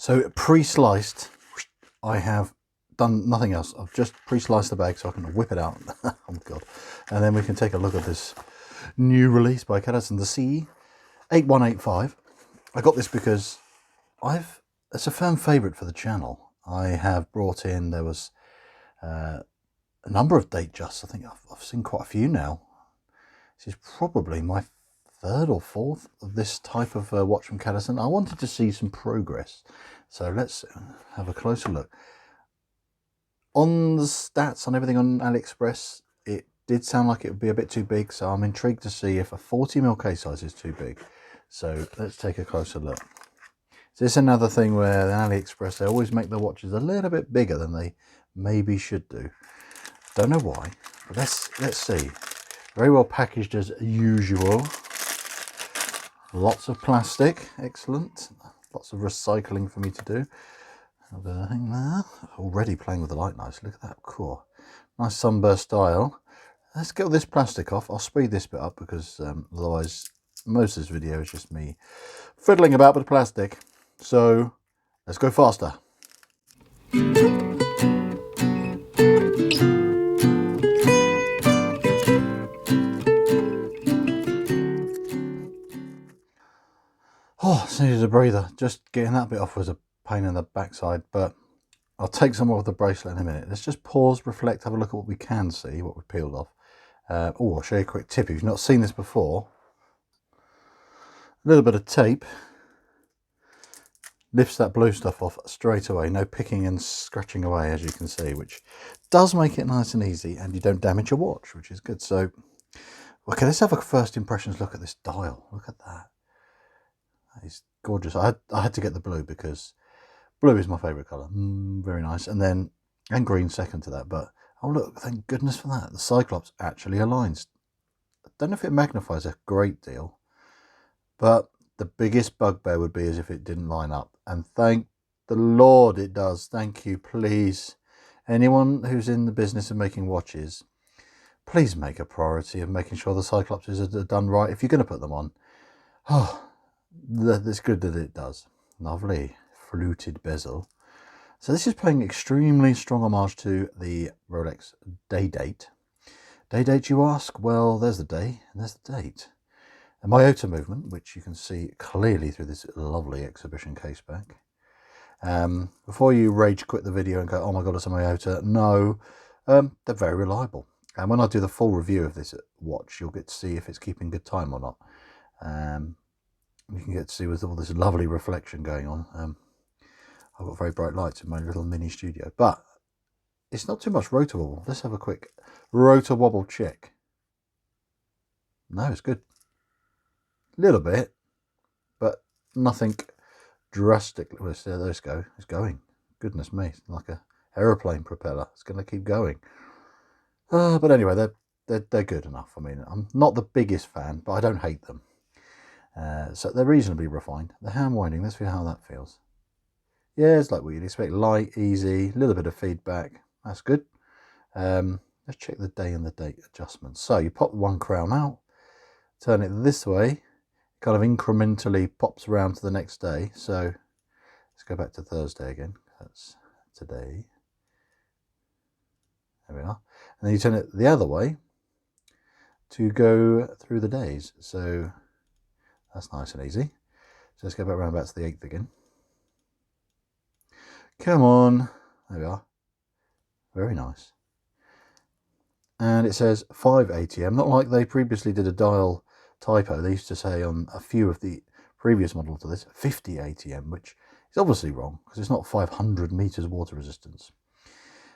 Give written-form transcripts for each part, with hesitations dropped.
So pre-sliced, I have done nothing else. I've just pre-sliced the bag so I can whip it out. Oh god. And then we can take a look at this new release by Cadisen, the C8185. I got this because it's a firm favourite for the channel. I have brought in, there was a number of Datejusts. I think I've seen quite a few now. This is probably my third or fourth of this type of watch from Cadisen. I wanted to see some progress, so let's have a closer look. On the stats on everything on AliExpress, it did sound like it would be a bit too big, so I'm intrigued to see if a 40mm case size is too big. So let's take a closer look. So this is another thing where in AliExpress they always make the watches a little bit bigger than they maybe should do. Don't know why, but let's see. Very well packaged as usual. Lots of plastic, excellent. Lots of recycling for me to do. Everything there. Already playing with the light nice. Look at that, cool. Nice sunburst style. Let's get all this plastic off. I'll speed this bit up because otherwise most of this video is just me fiddling about with the plastic. So let's go faster. Oh, just needed a breather. Just getting that bit off was a pain in the backside, but I'll take some off the bracelet in a minute. Let's just pause, reflect, have a look at what we can see, what we peeled off. Oh, I'll show you a quick tip. If you've not seen this before, a little bit of tape lifts that blue stuff off straight away. No picking and scratching away, as you can see, which does make it nice and easy, and you don't damage your watch, which is good. So, okay, let's have a first impressions look at this dial. Look at that. That is gorgeous. I had to get the blue because blue is my favourite colour. Very nice. And green second to that. But, oh look, thank goodness for that. The Cyclops actually aligns. I don't know if it magnifies a great deal, but the biggest bugbear would be as if it didn't line up. And thank the Lord it does. Thank you, please. Anyone who's in the business of making watches, please make a priority of making sure the Cyclopses are done right if you're going to put them on. Oh, it's good that it does. Lovely fluted bezel. So this is paying extremely strong homage to the Rolex day date. Day date, you ask? Well, there's the day and there's the date. A iota movement, which you can see clearly through this lovely exhibition case back. Before you rage quit the video and go, oh my god, it's a iota, no, they're very reliable. And when I do the full review of this watch, you'll get to see if it's keeping good time or not. You can get to see with all this lovely reflection going on. I've got very bright lights in my little mini studio, but it's not too much rotor wobble. Let's have a quick rotor wobble check. No, it's good. A little bit, but nothing drastically. Well, there let's go. It's going. Goodness me, it's like a aeroplane propeller. It's going to keep going. But anyway, they're good enough. I mean, I'm not the biggest fan, but I don't hate them. So they're reasonably refined. The hand winding, let's see how that feels. Yeah, it's like what you'd expect. Light, easy, a little bit of feedback. That's good. Let's check the day and the date adjustments. So you pop one crown out, turn it this way, kind of incrementally pops around to the next day. So let's go back to Thursday again. That's today. There we are. And then you turn it the other way to go through the days. So that's nice and easy. So let's go back around back to the 8th again. Come on. There we are. Very nice. And it says 5 ATM, not like they previously did a dial typo. They used to say on a few of the previous models to this 50 ATM, which is obviously wrong because it's not 500 meters water resistance.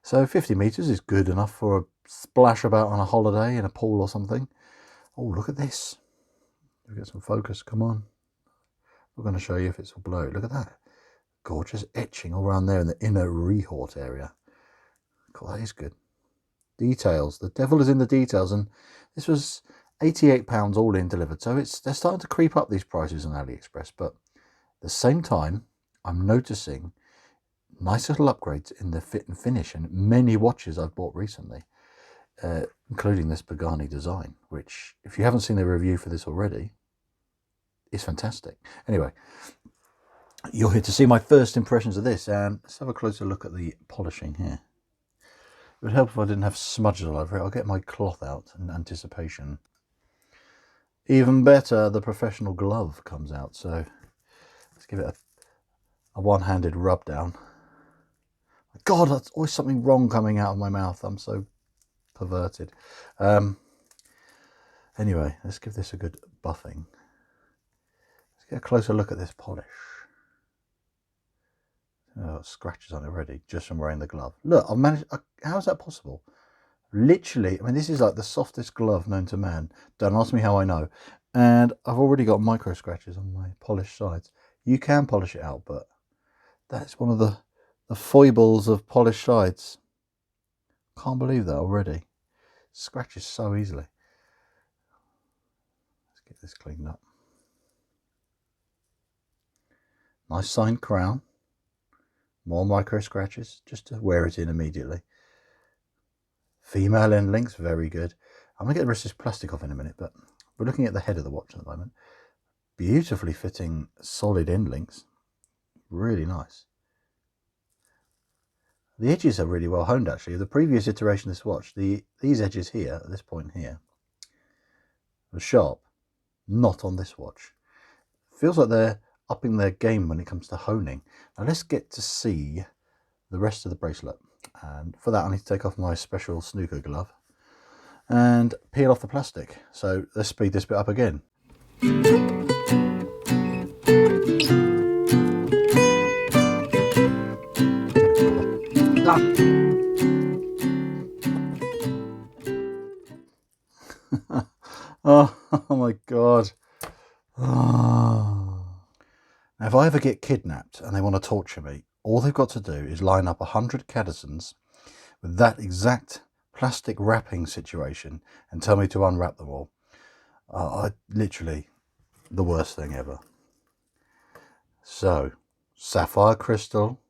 So 50 meters is good enough for a splash about on a holiday in a pool or something. Oh, look at this. We'll get some focus. Come on. We're going to show you if it's all blurry. Look at that. Gorgeous etching all around there in the inner rehort area. Cool, that is good. Details. The devil is in the details, and this was £88 all in delivered. So they're starting to creep up these prices on AliExpress, but at the same time, I'm noticing nice little upgrades in the fit and finish, and many watches I've bought recently, including this Pagani design, which, if you haven't seen the review for this already, is fantastic. Anyway, You're here to see my first impressions of this, and let's have a closer look at the polishing here. It would help if I didn't have smudges all over it. I'll get my cloth out in anticipation. Even better, the professional glove comes out, so let's give it a one-handed rub down. God, that's always something wrong coming out of my mouth. I'm so perverted. Anyway, let's give this a good buffing. Let's get a closer look at this polish. Oh, scratches on it already just from wearing the glove. Look, I've managed. How is that possible? Literally, I mean, this is like the softest glove known to man. Don't ask me how I know. And I've already got micro scratches on my polished sides. You can polish it out, but that's one of the foibles of polished sides. Can't believe that already. Scratches so easily. Let's get this cleaned up. Nice signed crown. More micro scratches, just to wear it in immediately. Female end links, very good. I'm going to get the rest of this plastic off in a minute, but we're looking at the head of the watch at the moment. Beautifully fitting solid end links. Really nice. The edges are really well honed actually. The previous iteration of this watch, these edges here, at this point here, were sharp. Not on this watch. Feels like they're upping their game when it comes to honing. Now let's get to see the rest of the bracelet. And for that I need to take off my special snooker glove and peel off the plastic. So let's speed this bit up again. Oh my God. Oh. Now, if I ever get kidnapped and they want to torture me, all they've got to do is line up 100 Cadisens with that exact plastic wrapping situation and tell me to unwrap them all. Literally the worst thing ever. So, sapphire crystal,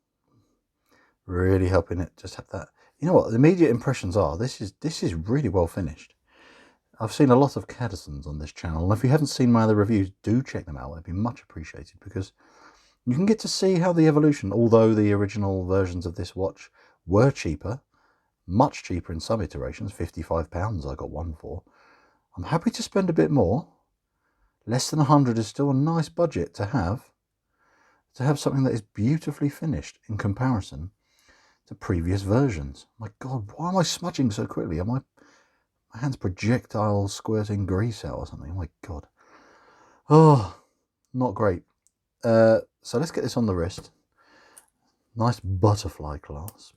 really helping it just have that. You know what, the immediate impressions are, this is really well finished. I've seen a lot of Cadisens on this channel, and if you haven't seen my other reviews, do check them out. It'd be much appreciated, because you can get to see how the evolution, although the original versions of this watch were cheaper, much cheaper in some iterations, £55 I got one for. I'm happy to spend a bit more. Less than 100 is still a nice budget to have something that is beautifully finished in comparison to previous versions. My God, why am I smudging so quickly? My hand's projectile squirting grease out or something. Oh my God. Oh, not great. So let's get this on the wrist. Nice butterfly clasp.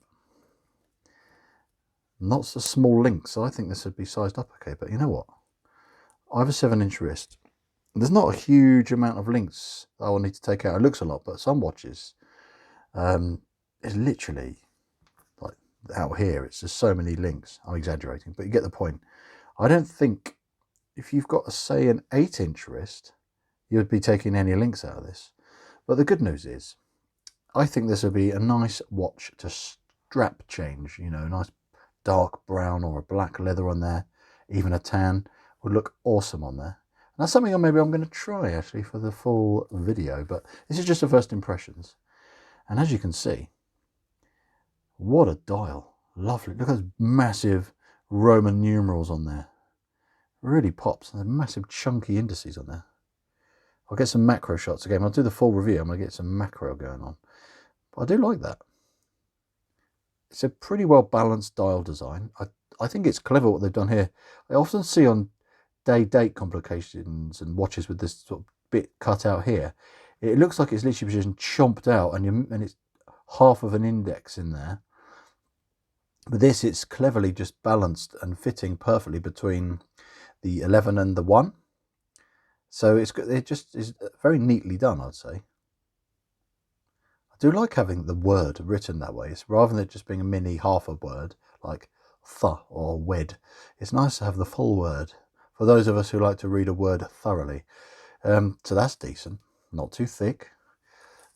Not so small link, so I think this would be sized up okay. But you know what? I have a 7-inch wrist. There's not a huge amount of links that I will need to take out. It looks a lot, but some watches, it's literally like out here. It's just so many links. I'm exaggerating, but you get the point. I don't think if you've got, say, an 8-inch wrist, you'd be taking any links out of this. But the good news is, I think this would be a nice watch to strap change. You know, nice dark brown or a black leather on there, even a tan would look awesome on there. And that's something maybe I'm going to try actually for the full video, but this is just the first impressions. And as you can see, what a dial. Lovely. Look at those massive Roman numerals on there. Really pops. And massive chunky indices on there. I'll get some macro shots again. I'll do the full review. I'm going to get some macro going on. But I do like that. It's a pretty well balanced dial design. I think it's clever what they've done here. I often see on date complications and watches with this sort of bit cut out here, it looks like it's literally just chomped out and it's half of an index in there. But this, it's cleverly just balanced and fitting perfectly between the 11 and the 1. So it just is very neatly done, I'd say. I do like having the word written that way. It's rather than it just being a mini half a word like th or wed. It's nice to have the full word for those of us who like to read a word thoroughly. So that's decent, not too thick.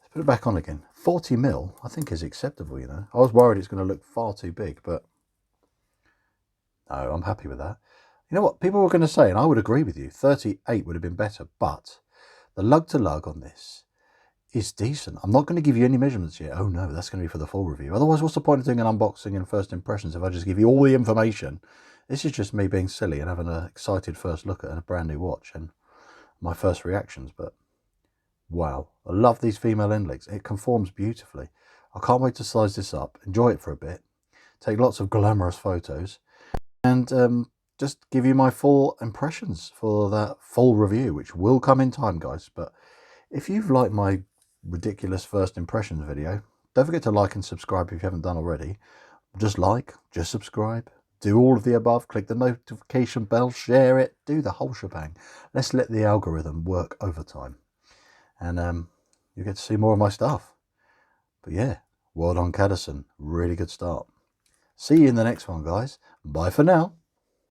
Let's put it back on again. 40mm I think is acceptable, you know. I was worried it's going to look far too big, but no, I'm happy with that. You know what people were going to say, and I would agree with you, 38 would have been better, but the lug to lug on this is decent. I'm not going to give you any measurements yet. Oh no, that's going to be for the full review. Otherwise, what's the point of doing an unboxing and first impressions if I just give you all the information? This is just me being silly and having an excited first look at a brand new watch and my first reactions. But wow, I love these female end links. It conforms beautifully. I can't wait to size this up, enjoy it for a bit, take lots of glamorous photos, and just give you my full impressions for that full review, which will come in time, guys. But if you've liked my ridiculous first impressions video, don't forget to like and subscribe if you haven't done already. Just like, just subscribe, do all of the above, click the notification bell, share it, do the whole shebang. Let's let the algorithm work overtime, and you get to see more of my stuff. But yeah, well done, Cadisen. Really good start. See you in the next one, guys. Bye for now.